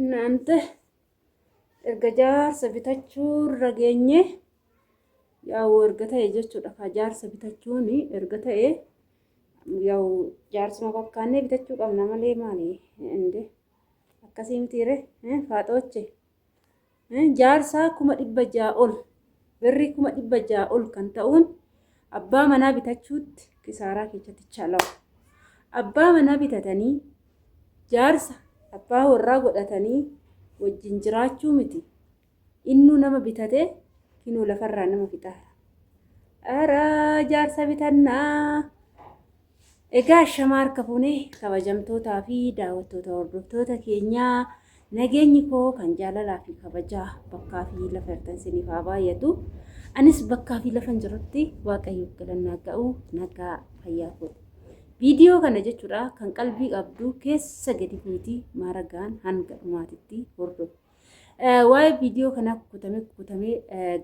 Naante erga jaarsa bitachuurra geenye yaa'u erga ta'e jechuudha. Ka jaarsa bitachuun erga ta'e yaa'u jaarsuma fakkaannee bitachuu qabna malee maali inde akkasii mitiire faaxooche jaarsa 600 ol birrii 600 ol kan ta'uun abbaa manaa bitachuutti kisaaraa keessatti chalaa'u. Abbaa manaa bitatanii jaarsa abbaa warraa godhatanii wajjin jiraachuu miti. Innuu nama bitate kinoo lafarraa nama fixaara. Ara jaarsa bitannaa. Egaa shamaar kafuunee kabajamtootaa fi daawwattoota hordoftoota keenyaa nageenyi koo kan jaalalaa fi kabajaa bakkaa fi lafa irratti haa baay'atu. Anis bakkaa fi lafa jirutti waaqayyoof galannaa ga'u nagaa fayyaa kooti. Viidiyoo kana jechuudha kan qalbii qabdu keessa gadi buutii maaragaan hanga dhumaatitti hordofu. Waa'ee viidiyoo kana kutamee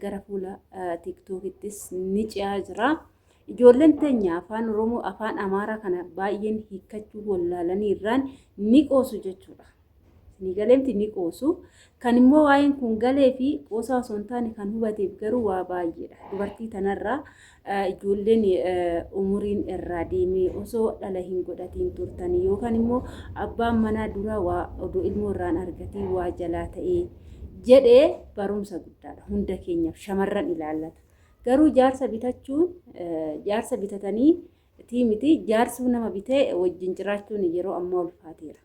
gara fuula TikTokittis ni ce'aa jira. Ijoolleen teenya afaan Oromoo afaan Amaaraa kana baay'een hiikkachuu wallaalanii irraan ni qoosu jechuudha. Ni galeemti ni qoosu. Kan immoo waa'een kun galee fi qoosaa osoo hin taane kan hubateef garuu waa baay'eedha. Dubartii tanarraa ijoolleen umuriin irraa deemee osoo dhala hin godhatiin turtanii yookaan immoo abbaan manaa dura waa odoo ilmoo irraan argatee waa jalaa ta'ee jedhee barumsa guddaadha. Hunda keenyaaf shamarran ilaallata. Garuu jaarsa bitachuun jaarsa bitatanii miti jaarsuu nama bitee wajjin jiraachuun yeroo ammaa ulfaateera.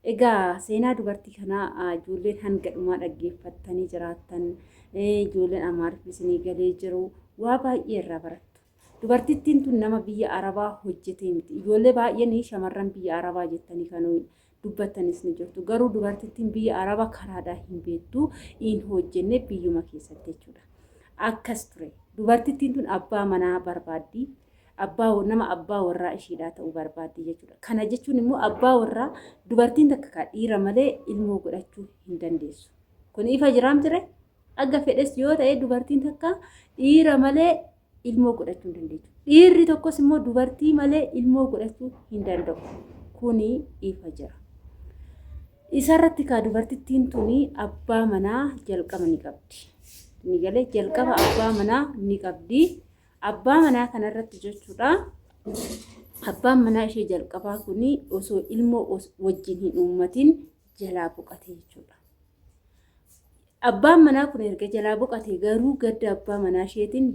Egaa seenaa dubartii kanaa ijoolleen hanga dhumaa dhaggeeffattanii jiraattan ijoolleen Amaariffis ni galee jiru waa baay'ee irraa barattu. Dubartittiin tun nama biyya Arabaa hojjetee miti. Ijoollee baay'een shamarran biyya Arabaa jettanii kan dubbattanis ni jirtu. Garuu dubartittiin biyya Arabaa karaadhaa hin beektu hin hojjenne biyyuma keessatti jechuudha. Akkas ture. Dubartittiin tun abbaa manaa barbaaddi. Nama abbaa warraa isheedhaa ta'uu barbaaddi jechuudha. Kana jechuun immoo abbaa warraa dubartiin takka dhiira malee ilmoo godhachuu hin dandeessu. Kun ifa jiraam jire? Akka fedhes yoo ta'e dubartiin takka dhiira malee ilmoo godhachuu hin dandeessu. Dhiirri tokkos immoo dubartii malee ilmoo godhachuu hin danda'u. Kuni ifa jira. Isarratti kaa dubartittiin tuni abbaa manaa jalqaba ni qabdi. Ni galee jalqaba abbaa manaa ni qabdi. Abbaa manaa kanarratti jechuudha. Abbaan manaa ishee jalqabaa kuni osoo ilmoo wajjin hin uummatin jalaa boqate jechuudha. Abbaan manaa kun erga jalaa boqate garuu gadda abbaa manaa isheetiin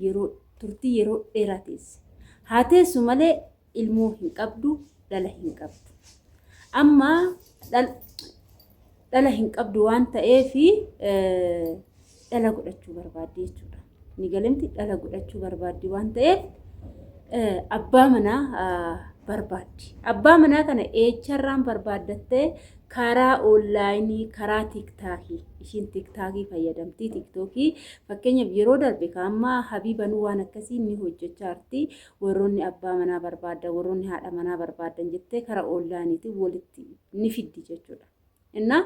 turtii yeroo dheeraa teesse. Haa teessu malee ilmoo hin qabdu, dhala hin qabdu. Amma dhala hin qabdu waan ta'eef dhala godhachuu barbaaddi jechuudha. Ni galemti dhala godhachuu barbaaddi waan ta'eef abbaa manaa barbaaddi. Abbaa manaa kana eecharraan barbaaddattee karaa onlaayinii karaa tiktaakii ishiin tiktaakii fayyadamtii tiktookii fakkeenyaaf yeroo darbe kaammaa habiibanuu waan akkasii ni hojjechaa jirti. Warroonni abbaa manaa barbaaddan warroonni haadha manaa barbaaddan jettee karaa onlaayiniitiin walitti ni fiddi jechuudha. Innaa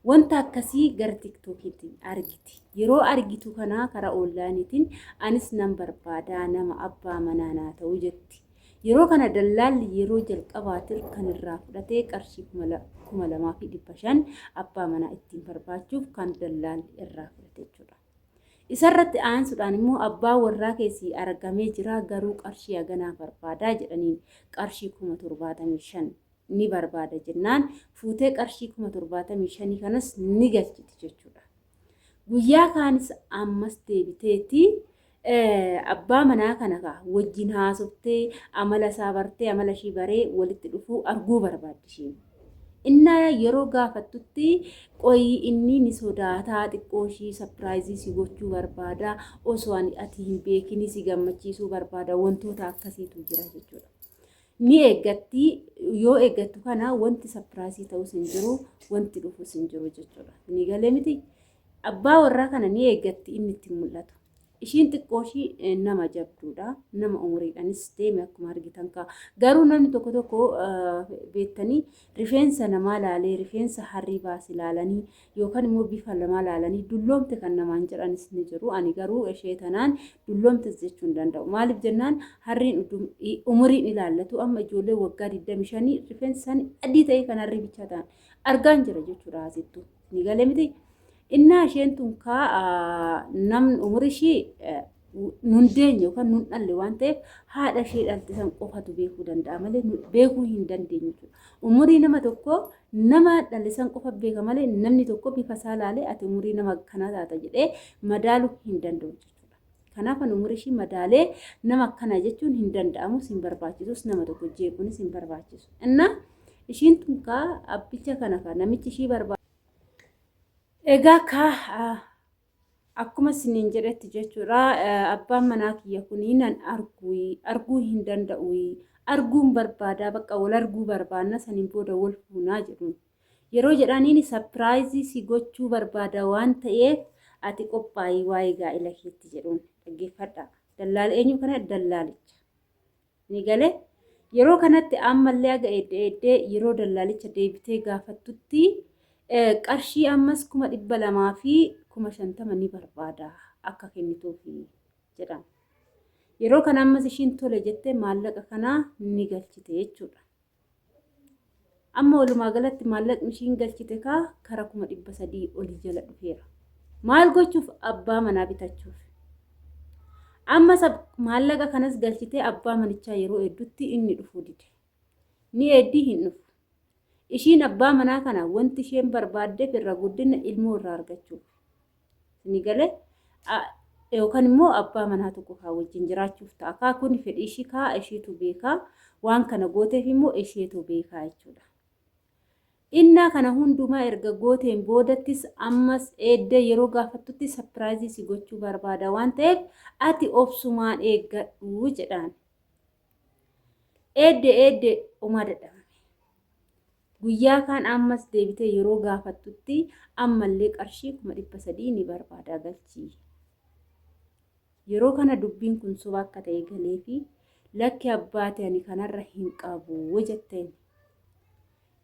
wanta akkasii gara tiktookiitiin argiti. Yeroo argitu kanaa karaa onlaayiniitiin anis nan barbaadaa nama abbaa manaa naa ta'uu jetti. Yeroo kana dallaalli yeroo jalqabaatiin kan irraa fudhatee qarshii 2,500 abbaa manaa ittiin barbaachuuf kan dallaalli irraa fudhate jechuudha. Isarratti aansuudhaan immoo abbaa warraa keessi argamee jira garuu qarshii haganaa barbaadaa jedhaniin qarshii 75,000 ni barbaada jennaan fuutee qarshii 75,000 kanas ni galchiti jechuudha. Guyyaa kaanis ammas deebiteetii abbaa manaa kana wajjin haasoftee amala isaa bartee amala ishii baree walitti dhufuu arguu barbaaddi isheen. Innaa yeroo gaafattutti qoyii inni ni sodaataa xiqqoo ishii sapiraayizii si gochuu barbaada osoo ati hin beekin si gammachiisuu barbaada wantoota akkasiitu jira jechuudha. Ni eeggatti yoo eeggattu kana wanti sapiraayizii ta'us hin jiru wanti dhufus hin jiru jechuudha. Ni galee miti abbaa warraa kana ni eeggatti inni itti mul'atu. ishiin xiqqooshii nama jabduudha. Nama umuriidhaanis deeme akkuma argitan kaa. Garuu namni tokko tokko beektanii rifeensa namaa laalee rifeensa harrii baas ilaalanii yookaan immoo bifa namaa laalanii dulloomte kan namaan jedhanis ni jiru. Ani garuu ishee tanaan dulloomte jechuu hin danda'u. Maaliif jennaan harriin umuriin ilaallatu amma ijoollee waggaa 25 rifeensa isaanii adii ta'e kan harrii bichaa ta'an argaan jira jechuudha asittu. Ni galee miti. Innaa isheen tun kaa namni umri ishee nun deenye yookaan nun dhalle waan ta'eef haadha ishee dhalte san qofatu beekuu danda'a malee beekuu hin dandeenye jechuudha. Umurii nama tokko nama dhalle san qofa beeka malee namni tokko bifa isaa laalee ati umurii nama kanaa taata jedhee madaaluu hin danda'u jechuudha. Kanaaf umurii ishee madaalee nama akkana jechuun hin danda'amus hin barbaachisus nama tokko jeequunis hin barbaachisu. Innaa ishiin tun kaa abbicha kana kaa namichi ishee barbaadu. Egaa kaa akkuma isiniin jedhetti jechuudha abbaan manaa kiyya kunii nan arguu hin danda'u arguun barbaadaa bakka wal arguu barbaanna saniin booda wal fuunaa jedhuun yeroo jedhaniin sapiraayizii si gochuu barbaada waan ta'eef ati qophaa'ii waa'ee gaa'ela keetti jedhuun dhaggeeffadha. Dallaal eenyu kana dallaalicha ni galee yeroo kanatti ammallee aga eddee yeroo dallaalicha deebitee gaafattutti qarshii ammas 200 fi 50 ni barbaada akka kennituufi jedhan. Yeroo kana ammas ishiin tole jettee maallaqa kana ni galchite jechuudha. Amma walumaa galatti maallaqni ishiin galchite kaa kara 300 olii jala dhufeera. Maal gochuuf abbaa manaa bitachuuf. Ammas maallaqa kanas galchitee abbaa manichaa yeroo hedduutti inni dhufuu dide. Ni heddii hin dhufu. Ishiin abbaa manaa kana wanti isheen barbaaddeef irra guddina ilmoo irraa argachuuf. Ni galee yookaan immoo abbaa manaa tokko kaa wajjin jiraachuuf ta'a. Kaa kun fedhii ishii kaa isheetu beekaa waan kana gooteef immoo isheetu beekaa jechuudha. Innaa kana hundumaa erga gooteen boodattis ammas eeddee yeroo gaafattutti sapiraayizii si gochuu barbaada waan ta'eef ati obsumaan eeggadhu jedhaan. Eeddee umaa dadhabame. Guyyaa kaan ammas deebitee yeroo gaafattutti ammallee qarshii 300 ni barbaada galchii. Yeroo kana dubbiin kun soba akka ta'e galee fi lakki abbaate ani kanarra hin qabu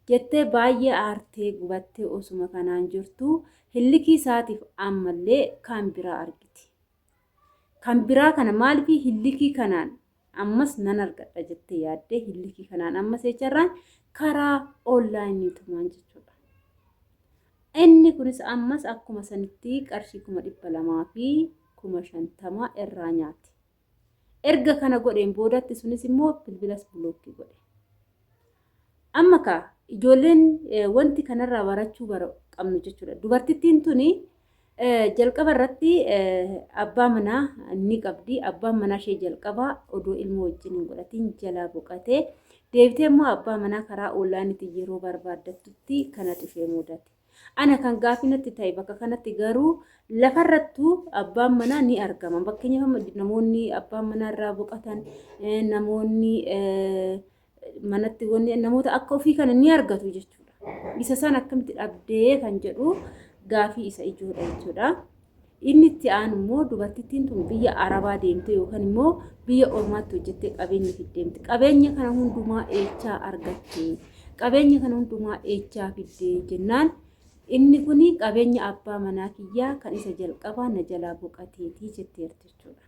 jettee baay'ee aartee gubattee osuma kanaan jirtu hillikii isaatiif ammallee kan biraa argiti. Kan biraa kana maaliif hillikii kanaan ammas nan argadha jettee yaaddee hillikii kanaan ammas jechuudhaan karaa onlaayiniitumaan jechuudha. Inni kunis ammas akkuma sanitti qarshii 200 fi 50 irraa nyaate. Erga kana godheen boodatti sunis immoo bilbilas bulookkii godhe. Amma kaa ijoolleen wanti kanarraa barachuu qabnu jechuudha. Dubartittiin tuni jalqaba irratti abbaa manaa ni qabdi. Abbaan manaa ishee jalqaba odoo ilmoo wajjin hin godhatiin jalaa boqatee deebitee immoo abbaa manaa karaa onlaayiniitiin yeroo barbaaddattutti kanatu ishee mudate. Ana kan gaafinatti ta'e bakka kanatti garuu lafarrattuu abbaan manaa ni argama. Fakkeenyaaf namoonni abbaan manaa irraa boqotan namoonni manatti namoota akka ofii kana ni argatu jechuudha. Isa san akkamitti dhabdee kan jedhu gaafii isa ijoodha jechuudha. Inni itti aanu immoo dubartittiin tun biyya Arabaa deemte yookaan immoo biyya ormaatti hojjettee qabeenya fiddeemte. Qabeenya kana hundumaa eechaa argatte. Qabeenya kana hundumaa eechaa fiddee jennaan inni kuni qabeenya abbaa manaa kiyyaa kan isa jalqabaa na jalaa boqateetii jetteerti jechuudha.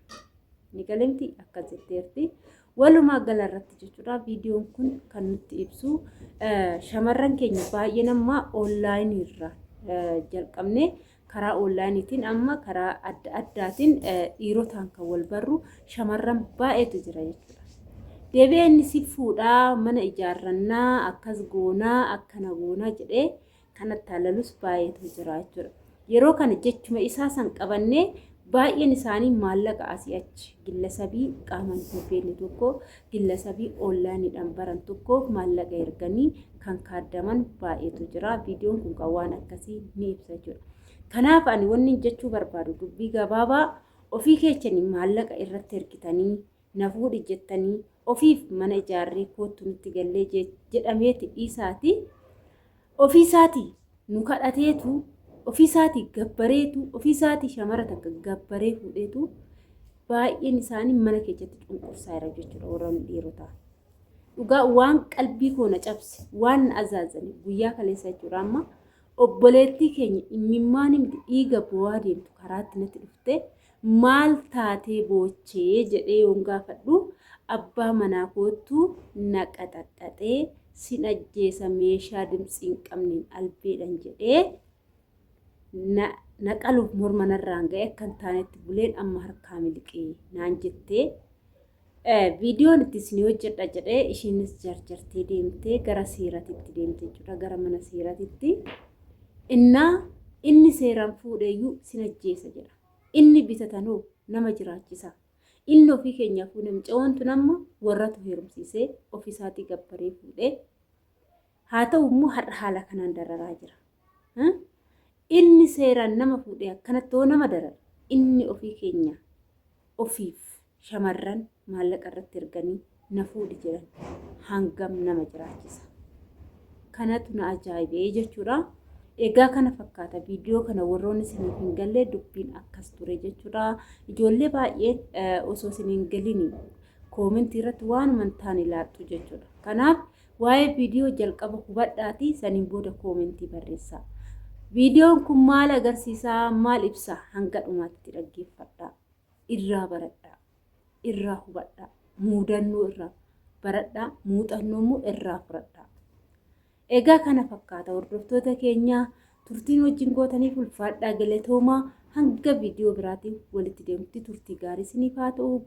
Ni galemti akkas jetteerti. Walumaa gala irratti jechuudha viidiyoon kun kan nutti ibsu shamarran keenya baay'ee nama onlaayinii irraa jalqabne karaa onlaayiniitiin amma karaa adda addaatiin dhiirotaan kan wal barru shamarran baay'eetu jira jechuudha. Deebi'ee inni si fuudhaa mana ijaarrannaa akkas goonaa akkana goonaa jedhee kanatti halalus baay'eetu jira jechuudha. Yeroo kana jechuma isaa san qabannee baay'een isaanii maallaqa asii achi gillasabii qaamaan hin tokko gillasabii onlaayiniidhaan baran tokko maallaqa erganii kan kaaddaman baay'eetu jira. Viidiyoon kun kan waan akkasii ni ibsa jechuudha. Kanaaf ani wanni jechuu barbaadu dubbii gabaabaa ofii keessanii maallaqa irratti ergitanii na fuudhi jettanii ofiif mana ijaarree kootu nutti gallee jedhameeti dhiisaati. Ofiisaatii nu kadhateetu ofiisaatii gabbareetu ofiisaatii shamara takka gabbaree fuudheetu baay'een isaanii mana keessatti cunqursaa jira jechuudha warroonni dhiirotaa. Dhugaa waan qalbii koo na cabse waan na azaazanii guyyaa kaleessa jechuudha amma obboleettii keenya imimmaan dhiiga bu'aa deemtu karaatti natti dhufte maal taatee boochee jedhee yoon gaafadhu abbaa manaa kootu na qaxaxxatee sin ajjeesa meeshaa dimtsi hin qabneen albeedhan jedhee na qaluuf morma narraan ga'e akkan taanetti buleen amma harkaa miliqee naan jettee viidiyoon itti isin hojjedha jedhee ishiinis jarjartee deemtee gara seeratitti deemte jechuudha gara mana seeratitti inni seeraan fuudheeyyuu sin ajjeesa jedha inni bitatanoo nama jiraachisa inni ofii keenyaaf namicha wantu nama warratu heerumsiisee ofisaatii gabbaree fuudhee haa ta'u immoo har'a haala kanaan dararaa jira. Inni seeraan nama fuudhee akkanatti nama darara inni ofii keenya ofiif shamarran maallaqa irratti erganii na fuudhi jedhan hangam nama jiraachisa. Kanatu na ajaa'ibee jechuudha. Egaa kana fakkaata viidiyoo kana warroonni isiniif hin galle dubbiin akkas ture jechuudha. Ijoollee baay'een osoo isin hin galini koomentii irratti waanuma hin taane laattu jechuudha. Kanaaf waa'ee viidiyoo jalqaba hubadhaatii saniin booda koomentii barreessaa. Viidiyoon kun maal agarsiisaa maal ibsa hanga dhumaatti dhaggeeffadhaa. Irraa baradhaa. Irraa hubadhaa. Muudannoo irraa baradhaa. Muuxannoo immoo irraa fudhadhaa. Egaa kana fakkaata hordoftoota keenya turtiin wajjin gootaniif ulfaadhaa galatoomaa hanga viidiyoo biraatiin walitti deemtutti turtii gaarii isiniif haa ta'u.